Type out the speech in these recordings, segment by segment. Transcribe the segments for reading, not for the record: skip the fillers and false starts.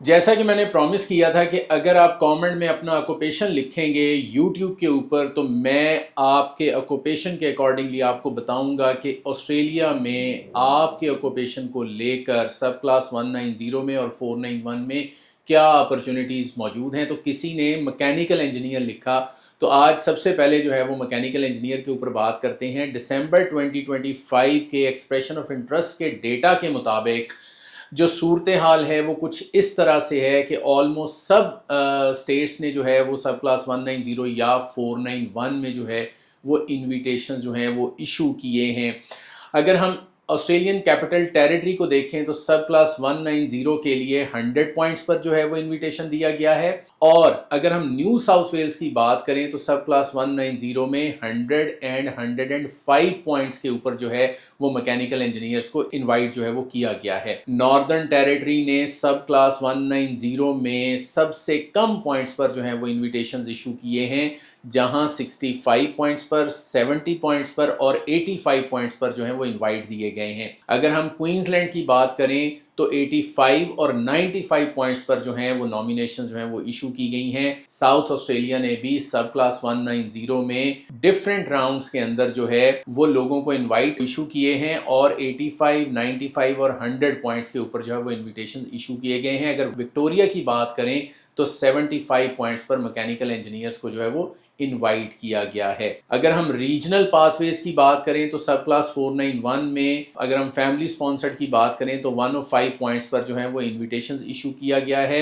जैसा कि मैंने प्रॉमिस किया था कि अगर आप कमेंट में अपना ऑक्यूपेशन लिखेंगे यूट्यूब के ऊपर तो मैं आपके ऑक्यूपेशन के अकॉर्डिंगली आपको बताऊंगा कि ऑस्ट्रेलिया में आपके ऑक्यूपेशन को लेकर सब क्लास 190 में और 491 में क्या अपॉर्चुनिटीज़ मौजूद हैं। तो किसी ने मैकेनिकल इंजीनियर लिखा, तो आज सबसे पहले जो है वो मैकेनिकल इंजीनियर के ऊपर बात करते हैं। दिसंबर 2025 के एक्सप्रेशन ऑफ इंटरेस्ट के डेटा के मुताबिक जो सूरत हाल है वो कुछ इस तरह से है कि ऑलमोस्ट सब स्टेट्स ने जो है वो सब क्लास 190 या 491 में जो है वो इनविटेशन जो हैं वो इशू किए हैं। अगर हम ऑस्ट्रेलियन कैपिटल टेरिटरी को देखें तो सब क्लास 190 के लिए 100 पॉइंट्स पर जो है वो इनविटेशन दिया गया है। और अगर हम न्यू साउथ वेल्स की बात करें तो सब क्लास 190 में 100 एंड 105 पॉइंट्स के ऊपर जो है वो मैकेनिकल इंजीनियर्स को इनवाइट जो है वो किया गया है। नॉर्दर्न टेरिटरी ने सब क्लास 190 में सबसे कम पॉइंट्स पर जो है वो इनविटेशन इशू किए हैं, जहां 65 पॉइंट्स पर, 70 पॉइंट्स पर और 85 पॉइंट्स पर जो है वो इनवाइट दिए गए हैं। अगर हम क्वींसलैंड की बात करें तो 85 और 95 पॉइंट्स पर जो हैं वो नॉमिनेशन जो हैं वो इशू की गई हैं। साउथ ऑस्ट्रेलिया ने भी सब क्लास 190 में डिफरेंट राउंड्स के अंदर जो है वो लोगों को इनवाइट इशू किए हैं और 85, 95 और 100 पॉइंट्स के ऊपर जो है वो इनविटेशन इशू किए गए हैं। अगर विक्टोरिया की बात करें तो 75 पॉइंट्स पर मैकेनिकल इंजीनियर्स को जो है वो इनवाइट किया गया है। अगर हम रीजनल पाथवेज की बात करें तो सब क्लास 491 में अगर हम फैमिली स्पॉन्सर्ड की बात करें तो 105 पॉइंट्स पर जो है वो इनविटेशन इशू किया गया है।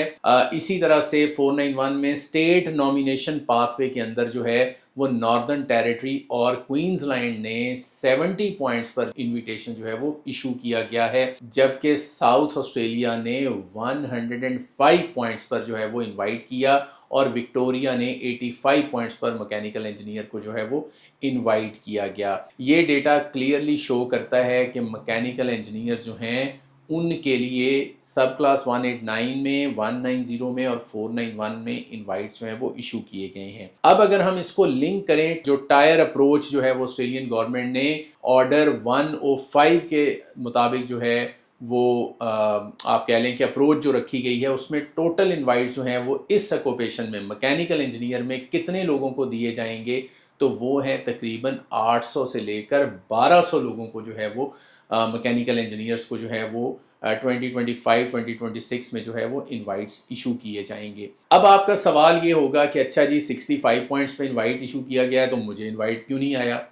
इसी तरह से 491 में स्टेट नॉमिनेशन पाथवे के अंदर जो है वो नॉर्दर्न टेरिटरी और क्वींसलैंड ने 70 पॉइंट्स पर इनविटेशन जो है वो इशू किया गया है, जबकि साउथ ऑस्ट्रेलिया ने 105 पॉइंट्स पर जो है वो इनवाइट किया और विक्टोरिया ने 85 पॉइंट्स पर मैकेनिकल इंजीनियर को जो है वो इनवाइट किया गया। ये डेटा क्लियरली शो करता है कि मैकेनिकल इंजीनियर जो हैं उनके लिए सब क्लास 189 में, 190 में और 491 में इनवाइट्स जो है वो इशू किए गए हैं। अब अगर हम इसको लिंक करें, जो टायर अप्रोच जो है वो ऑस्ट्रेलियन गवर्नमेंट ने ऑर्डर 105 के मुताबिक जो है वो आप कह लें कि अप्रोच जो रखी गई है उसमें टोटल इनवाइट जो हैं वो इस ऑक्यूपेशन में मैकेनिकल इंजीनियर में कितने लोगों को दिए जाएंगे, तो वो है तकरीबन 800 से लेकर 1200 लोगों को जो है वो मैकेनिकल इंजीनियर्स को जो है वो 2025-2026 में जो है वो इनवाइट्स इशू किए जाएंगे। अब आपका सवाल ये होगा कि अच्छा जी 65 पॉइंट्स पे इनवाइट इशू किया गया है तो मुझे इनवाइट क्यों नहीं आया।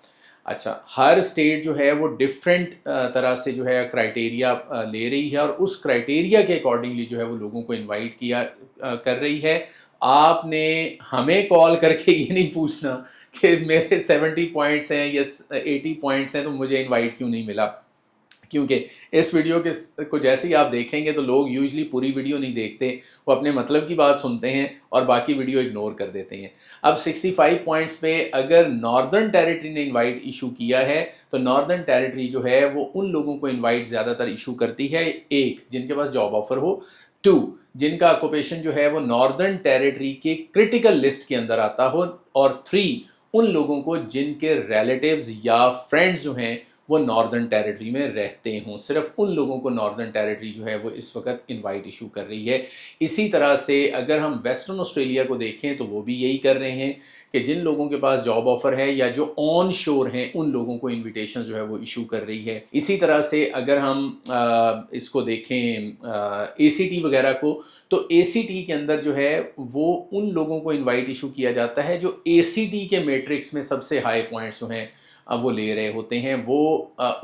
अच्छा, हर स्टेट जो है वो डिफरेंट तरह से जो है क्राइटेरिया ले रही है और उस क्राइटेरिया के अकॉर्डिंगली जो है वो लोगों को इनवाइट किया कर रही है। आपने हमें कॉल करके ये नहीं पूछना कि मेरे 70 पॉइंट्स हैं या 80 पॉइंट्स हैं तो मुझे इनवाइट क्यों नहीं मिला, क्योंकि इस वीडियो के को जैसे ही आप देखेंगे तो लोग यूजली पूरी वीडियो नहीं देखते, वो अपने मतलब की बात सुनते हैं और बाकी वीडियो इग्नोर कर देते हैं। अब 65 पॉइंट्स पे अगर नॉर्दर्न टेरिटरी ने इनवाइट इशू किया है तो नॉर्दर्न टेरिटरी जो है वो उन लोगों को इनवाइट ज़्यादातर इशू करती है, एक जिनके पास जॉब ऑफर हो, टू जिनका ऑक्यूपेशन जो है वो नॉर्दर्न टेरिटरी के क्रिटिकल लिस्ट के अंदर आता हो, और थ्री उन लोगों को जिनके रिलेटिव्स या फ्रेंड्स जो हैं वो नॉर्दर्न टेरिटरी में रहते हों। सिर्फ उन लोगों को नॉर्दर्न टेरिटरी जो है वो इस वक्त इनवाइट इशू कर रही है। इसी तरह से अगर हम वेस्टर्न ऑस्ट्रेलिया को देखें तो वो भी यही कर रहे हैं कि जिन लोगों के पास जॉब ऑफर है या जो ऑन शोर हैं उन लोगों को इनविटेशन जो है वो इशू कर रही है। इसी तरह से अगर हम इसको देखें ACT वगैरह को, तो ACT के अंदर जो है वो उन लोगों को इनवाइट इशू किया जाता है जो ACT के मैट्रिक्स में सबसे हाई पॉइंट्स जो हैं वो ले रहे होते हैं। वो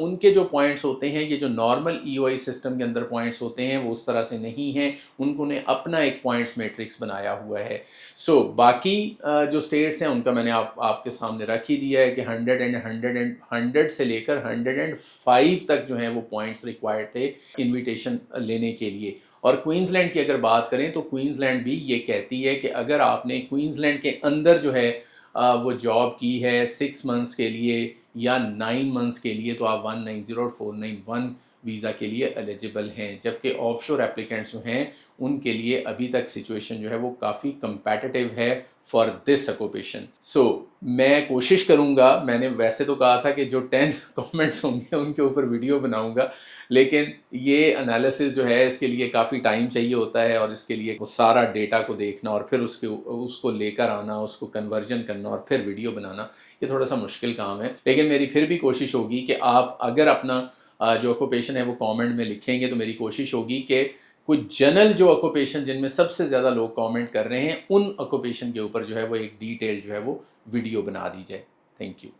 उनके जो पॉइंट्स होते हैं, ये जो नॉर्मल EOI सिस्टम के अंदर पॉइंट्स होते हैं वो उस तरह से नहीं हैं, उन्होंने अपना एक पॉइंट्स मैट्रिक्स बनाया हुआ है। बाकी जो स्टेट्स हैं उनका मैंने आपके सामने रख ही दिया है कि 100 से लेकर 105 तक जो हैं वो पॉइंट्स रिक्वायर्ड थे इन्विटेशन लेने के लिए। और क्वींसलैंड की अगर बात करें तो क्वींसलैंड भी ये कहती है कि अगर आपने क्वींसलैंड के अंदर जो है वो जॉब की है 6 मंथ्स के लिए या 9 मंथ्स के लिए तो आप 190 और 491 वीज़ा के लिए एलिजिबल हैं, जबकि ऑफशोर एप्लीकेंट्स जो हैं उनके लिए अभी तक सिचुएशन जो है वो काफ़ी कंपेटिटिव है फॉर दिस ऑक्यूपेशन। सो मैं कोशिश करूँगा, मैंने वैसे तो कहा था कि जो 10 कमेंट्स होंगे उनके ऊपर वीडियो बनाऊँगा, लेकिन ये एनालिसिस जो है इसके लिए काफ़ी टाइम चाहिए होता है और इसके लिए वो सारा डेटा को देखना और फिर उसको लेकर आना, उसको कन्वर्जन करना और फिर वीडियो बनाना, ये थोड़ा सा मुश्किल काम है। लेकिन मेरी फिर भी कोशिश होगी कि आप अगर अपना जो ऑक्यूपेशन है वो कमेंट में लिखेंगे तो मेरी कोशिश होगी कि कुछ जनरल जो ऑक्यूपेशन जिनमें सबसे ज़्यादा लोग कमेंट कर रहे हैं उन ऑक्यूपेशन के ऊपर जो है वो एक डिटेल जो है वो वीडियो बना दी जाए। Thank you.